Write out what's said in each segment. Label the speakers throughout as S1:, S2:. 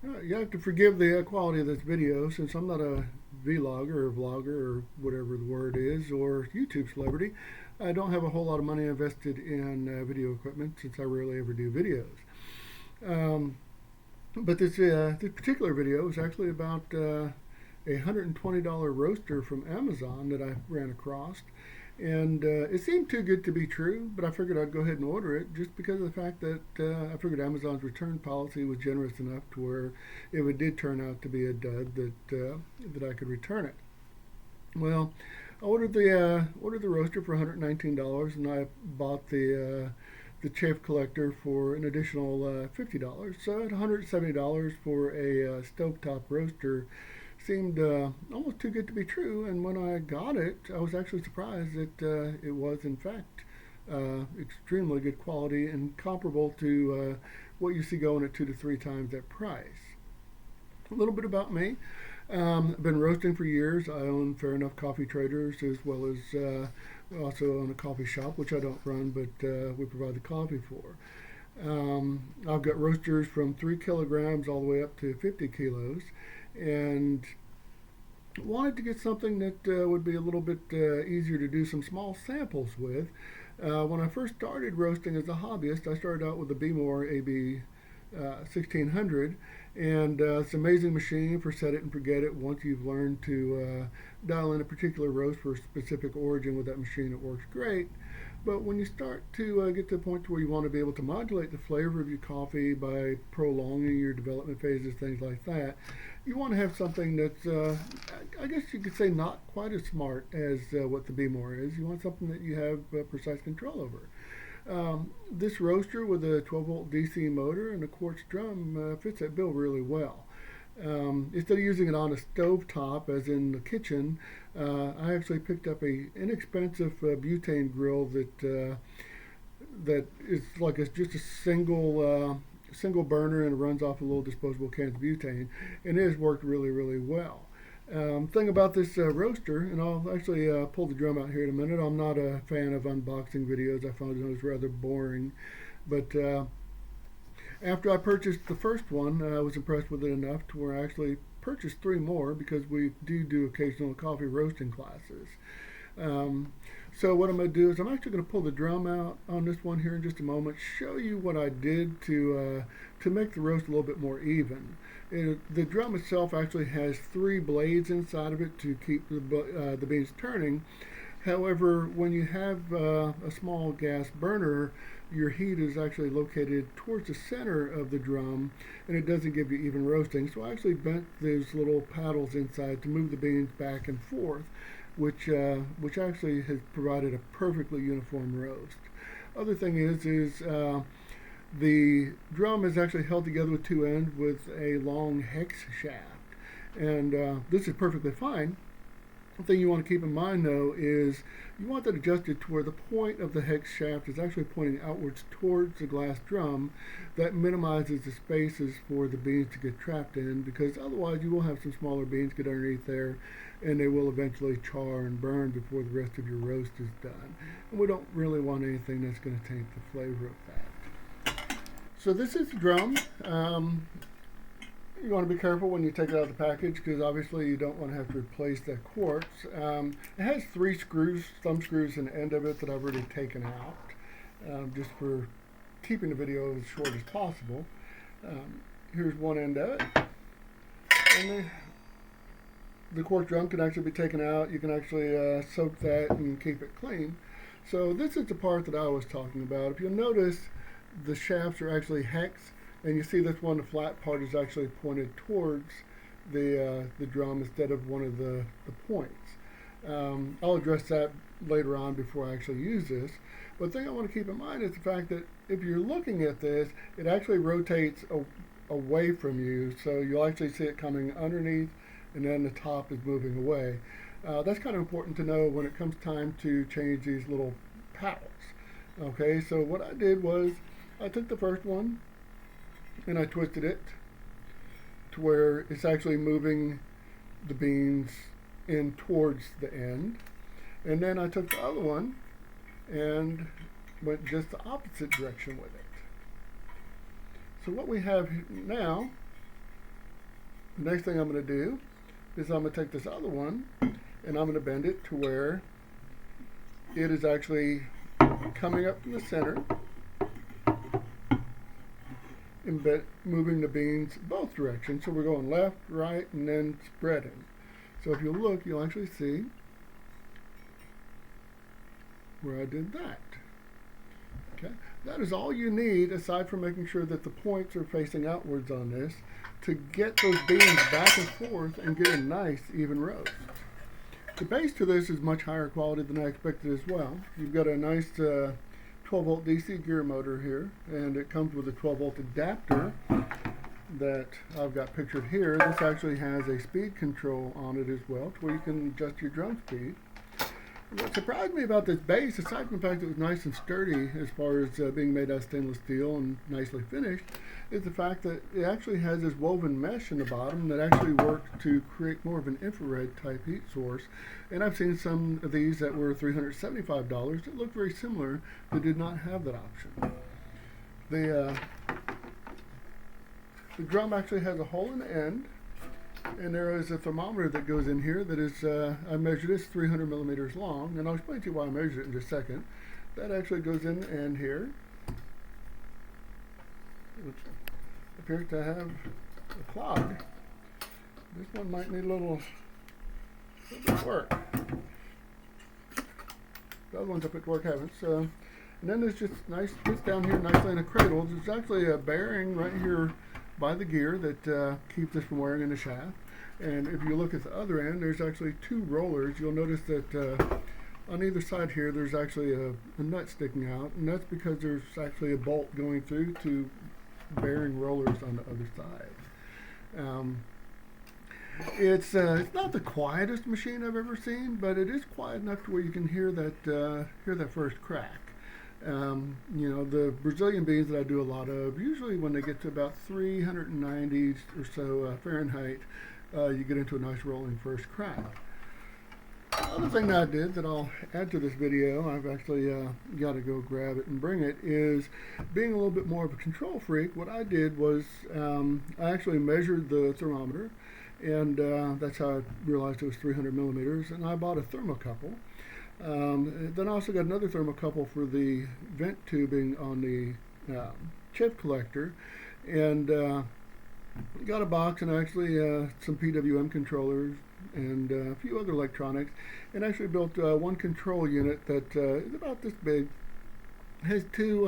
S1: You have to forgive the quality of this video since I'm not a vlogger or vlogger or whatever the word is or YouTube celebrity. I don't have a whole lot of money invested in video equipment since I rarely ever do videos. Um, but this particular video is actually about a $120 roaster from Amazon that I ran across. And it seemed too good to be true, but I figured I'd go ahead and order it just because of the fact that I figured Amazon's return policy was generous enough to where if it did turn out to be a dud, that I could return it. Well, I ordered the roaster for $119, and I bought the Chaff collector for an additional $50. So at $170 for a stovetop roaster seemed almost too good to be true. And when I got it, I was actually surprised that it was in fact extremely good quality and comparable to what you see going at 2 to 3 times that price. A little bit about me. I've been roasting for years. I own Fair Enough Coffee Traders as well as we also own a coffee shop, which I don't run, but we provide the coffee for. I've got roasters from 3 kilograms all the way up to 50 kilos, and wanted to get something that would be a little bit easier to do some small samples with. When I first started roasting as a hobbyist, I started out with the Bmore AB 1600, and it's an amazing machine for set it and forget it. Once you've learned to dial in a particular roast for a specific origin with that machine, it works great. But when you start to get to the point where you want to be able to modulate the flavor of your coffee by prolonging your development phases, things like that, you want to have something that's, I guess you could say, not quite as smart as what the Bmore is. You want something that you have precise control over. This roaster with a 12-volt DC motor and a quartz drum fits that bill really well. Instead of using it on a stove top, as in the kitchen, I actually picked up a inexpensive butane grill that is like just a single burner and it runs off a little disposable can of butane, and it has worked really well. Thing about this roaster, and I'll actually pull the drum out here in a minute. I'm not a fan of unboxing videos. I found those rather boring, but after I purchased the first one, I was impressed with it enough to where I actually purchased 3 more because we do occasional coffee roasting classes. So what I'm going to do is I'm actually going to pull the drum out on this one here in just a moment, show you what I did to make the roast a little bit more even. The drum itself actually has 3 blades inside of it to keep the beans turning. However, when you have a small gas burner, your heat is actually located towards the center of the drum, and it doesn't give you even roasting. So I actually bent those little paddles inside to move the beans back and forth, which actually has provided a perfectly uniform roast. Other thing is the drum is actually held together with 2 ends with a long hex shaft, and this is perfectly fine. The thing you want to keep in mind though is you want that adjusted to where the point of the hex shaft is actually pointing outwards towards the glass drum. That minimizes the spaces for the beans to get trapped in, because otherwise you will have some smaller beans get underneath there and they will eventually char and burn before the rest of your roast is done. And we don't really want anything that's going to taint the flavor of that. So this is the drum. You want to be careful when you take it out of the package because obviously you don't want to have to replace that quartz. It has 3 screws, thumb screws in the end of it that I've already taken out just for keeping the video as short as possible. Here's one end of it. And the quartz drum can actually be taken out. You can actually soak that and keep it clean. So this is the part that I was talking about. If you'll notice, the shafts are actually hex. And you see this one, the flat part is actually pointed towards the drum instead of one of the points. I'll address that later on before I actually use this. But the thing I want to keep in mind is the fact that if you're looking at this, it actually rotates away from you. So you'll actually see it coming underneath and then the top is moving away. That's kind of important to know when it comes time to change these little paddles. Okay, so what I did was I took the first one, and I twisted it to where it's actually moving the beans in towards the end. And then I took the other one and went just the opposite direction with it. So what we have now The next thing I'm going to do is I'm going to take this other one and I'm going to bend it to where it is actually coming up from the center and moving the beans both directions. So we're going left, right, and then spreading. So if you look, you'll actually see where I did that. Okay, that is all you need, aside from making sure that the points are facing outwards on this, to get those beans back and forth and get a nice even roast. The base to this is much higher quality than I expected as well. You've got a nice 12 volt DC gear motor here, and it comes with a 12 volt adapter that I've got pictured here. This actually has a speed control on it as well, to where you can adjust your drum speed. What surprised me about this base, aside from the fact that it was nice and sturdy as far as being made out of stainless steel and nicely finished, is the fact that it actually has this woven mesh in the bottom that actually works to create more of an infrared type heat source. And I've seen some of these that were $375 that look very similar that did not have that option. The drum actually has a hole in the end, and there is a thermometer that goes in here that is, I measured this 300 millimeters long, and I'll explain to you why I measured it in just a second. That actually goes in the end here, which appears to have a clog. This one might need a little work. The other ones up at work haven't. So, and then there's just nice, this down here nicely in a cradle. There's actually a bearing right here by the gear that keeps this from wearing in the shaft. And if you look at the other end, there's actually two rollers. You'll notice that on either side here there's actually a nut sticking out, and that's because there's actually a bolt going through to bearing rollers on the other side. It's not the quietest machine I've ever seen, but it is quiet enough to where you can hear that first crack. You know, the Brazilian beans that I do a lot of, usually when they get to about 390 or so Fahrenheit, you get into a nice rolling first crack. The other thing that I did that I'll add to this video, I've actually got to go grab it and bring it, is being a little bit more of a control freak. What I did was I actually measured the thermometer, and that's how I realized it was 300 millimeters, and I bought a thermocouple. Then I also got another thermocouple for the vent tubing on the chip collector, and got a box and actually some PWM controllers and a few other electronics, and actually built one control unit that is about this big. It has two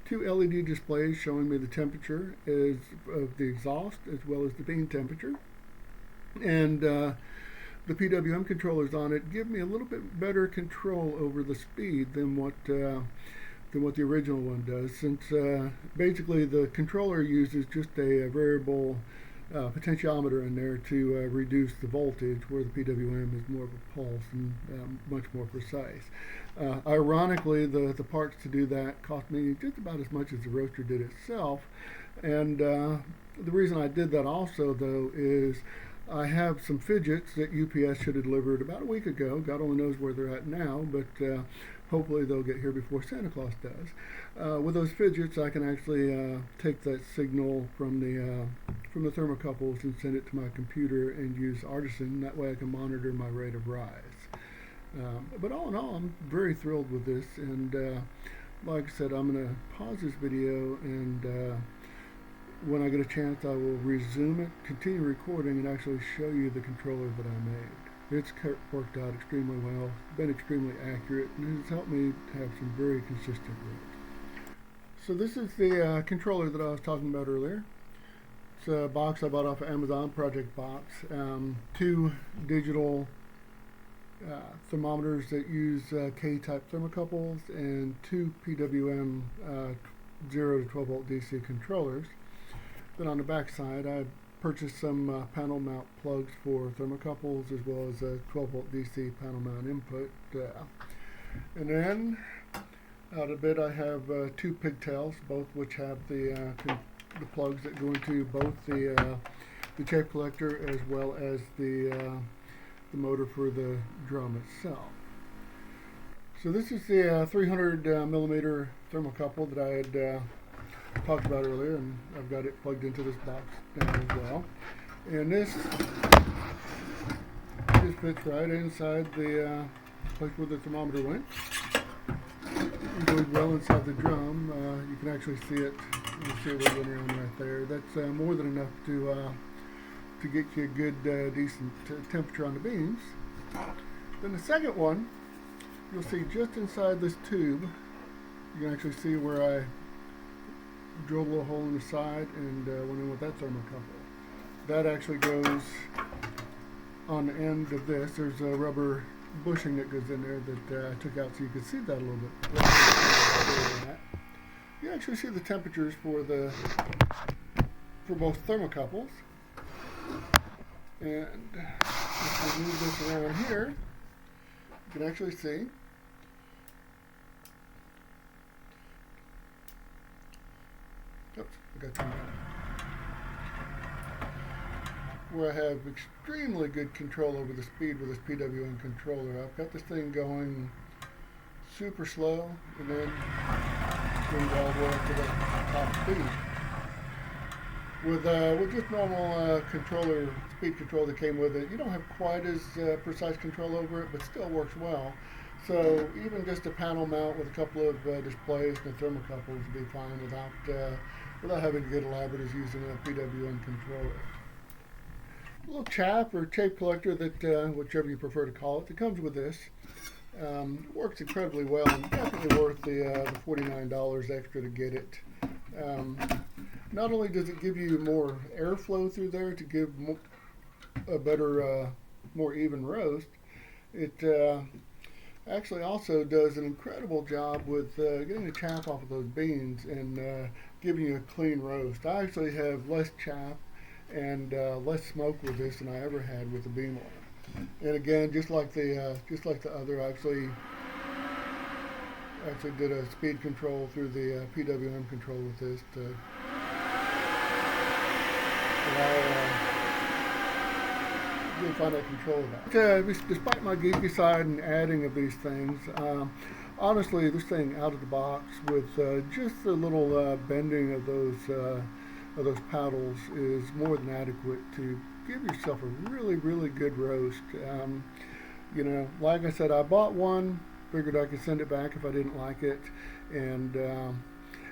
S1: LED displays showing me the temperature of the exhaust as well as the bean temperature, and the PWM controllers on it give me a little bit better control over the speed than what the original one does, since basically the controller uses just a variable potentiometer in there to reduce the voltage, where the PWM is more of a pulse and much more precise. Ironically, the parts to do that cost me just about as much as the roaster did itself, and the reason I did that also, though, is I have some fidgets that UPS should have delivered about a week ago. God only knows where they're at now, but hopefully they'll get here before Santa Claus does. With those fidgets, I can actually take that signal from the thermocouples and send it to my computer and use Artisan. That way I can monitor my rate of rise. But all in all, I'm very thrilled with this, and like I said, I'm going to pause this video, and when I get a chance, I will resume it, continue recording, and actually show you the controller that I made. It's worked out extremely well, been extremely accurate, and it's helped me have some very consistent reads. So this is the controller that I was talking about earlier. It's a box I bought off of Amazon, Project Box. Two digital thermometers that use K-type thermocouples, and two PWM 0 to 12 volt DC controllers. Then on the back side, I purchased some panel mount plugs for thermocouples, as well as a 12 volt DC panel mount input. And then out of it, I have two pigtails, both which have the plugs that go into both the chip collector as well as the motor for the drum itself. So this is the 300 millimeter thermocouple that I had talked about earlier, and I've got it plugged into this box now as well. And this just fits right inside the place where the thermometer went. It goes well inside the drum. You can actually see it. You can see it wiggling around right there. That's more than enough to get you a good, decent temperature on the beans. Then the second one, you'll see just inside this tube, you can actually see where I drilled a little hole in the side and went in with that thermocouple. That actually goes on the end of this. There's a rubber bushing that goes in there that I took out so you could see that a little bit. You actually see the temperatures for both thermocouples. And if we move this around here, you can actually see where I have extremely good control over the speed with this PWM controller. I've got this thing going super slow and then brings all the way up to the top speed. With just normal controller, speed control that came with it, you don't have quite as precise control over it, but still works well. So even just a panel mount with a couple of displays and a thermocouple would be fine without having to get elaborate as using a PWM controller. A little chaff or tape collector, that whichever you prefer to call it, that comes with this. Works incredibly well and definitely worth the $49 extra to get it. Not only does it give you more airflow through there to give a better, more even roast, it actually also does an incredible job with getting the chaff off of those beans and giving you a clean roast. I actually have less chaff and less smoke with this than I ever had with the bean oil. And again, just like the other, I actually did a speed control through the PWM control with this to really find out control of that. Despite my geeky side and adding of these things, honestly, this thing out of the box with just a little bending of those paddles is more than adequate to give yourself a really, really good roast. You know, like I said, I bought one, figured I could send it back if I didn't like it, and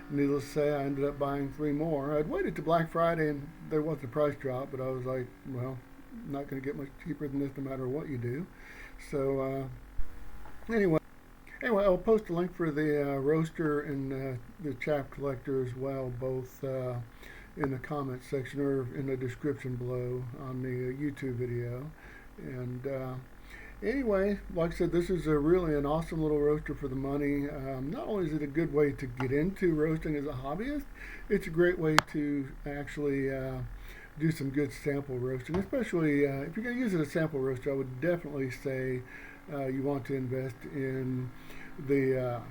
S1: needless to say, I ended up buying 3 more. I'd waited to Black Friday and there was a price drop, but I was like, well, I'm not going to get much cheaper than this no matter what you do. So anyway, I'll post a link for the roaster and the chaff collector as well, both in the comments section or in the description below on the YouTube video. And anyway, like I said, this is really an awesome little roaster for the money. Not only is it a good way to get into roasting as a hobbyist, it's a great way to actually do some good sample roasting, especially if you're going to use it as a sample roaster. I would definitely say you want to invest in the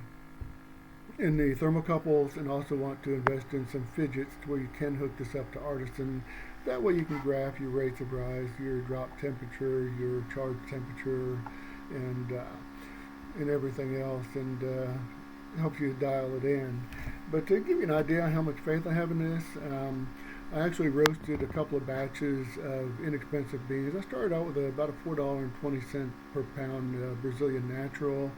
S1: thermocouples and also want to invest in some fidgets to where you can hook this up to Artisan. That way you can graph your rates of rise, your drop temperature, your charge temperature, and everything else, and helps you dial it in. But to give you an idea how much faith I have in this, I actually roasted a couple of batches of inexpensive beans. I started out with about a $4.20 per pound Brazilian natural.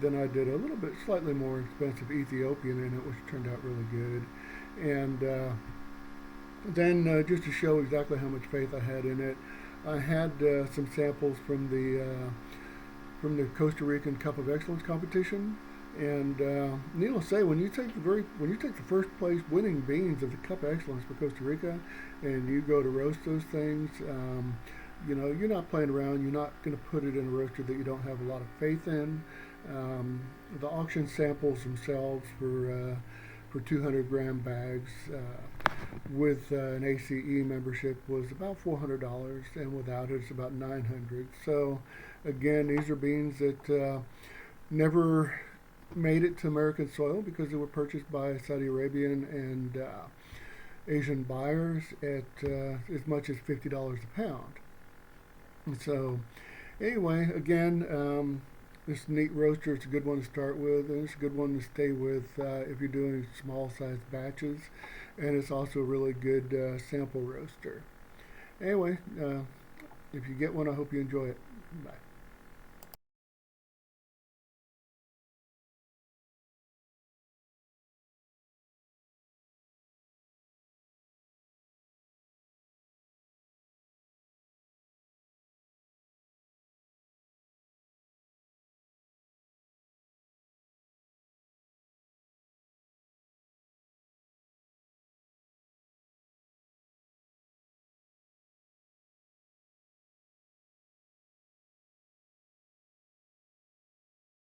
S1: Then I did a little bit slightly more expensive Ethiopian in it, which turned out really good. And then just to show exactly how much faith I had in it, I had some samples from the Costa Rican Cup of Excellence competition. And needless to say, when you take the first place winning beans of the Cup of Excellence for Costa Rica, and you go to roast those things, you know, you're not playing around. You're not going to put it in a roaster that you don't have a lot of faith in. The auction samples themselves for 200 gram bags with an ACE membership was about $400, and without it, it's about $900. So again, these are beans that never made it to American soil because they were purchased by Saudi Arabian and Asian buyers at as much as $50 a pound. And so anyway, again, this neat roaster, it's a good one to start with, and it's a good one to stay with if you're doing small sized batches, and it's also a really good sample roaster. Anyway, if you get one, I hope you enjoy it. Bye.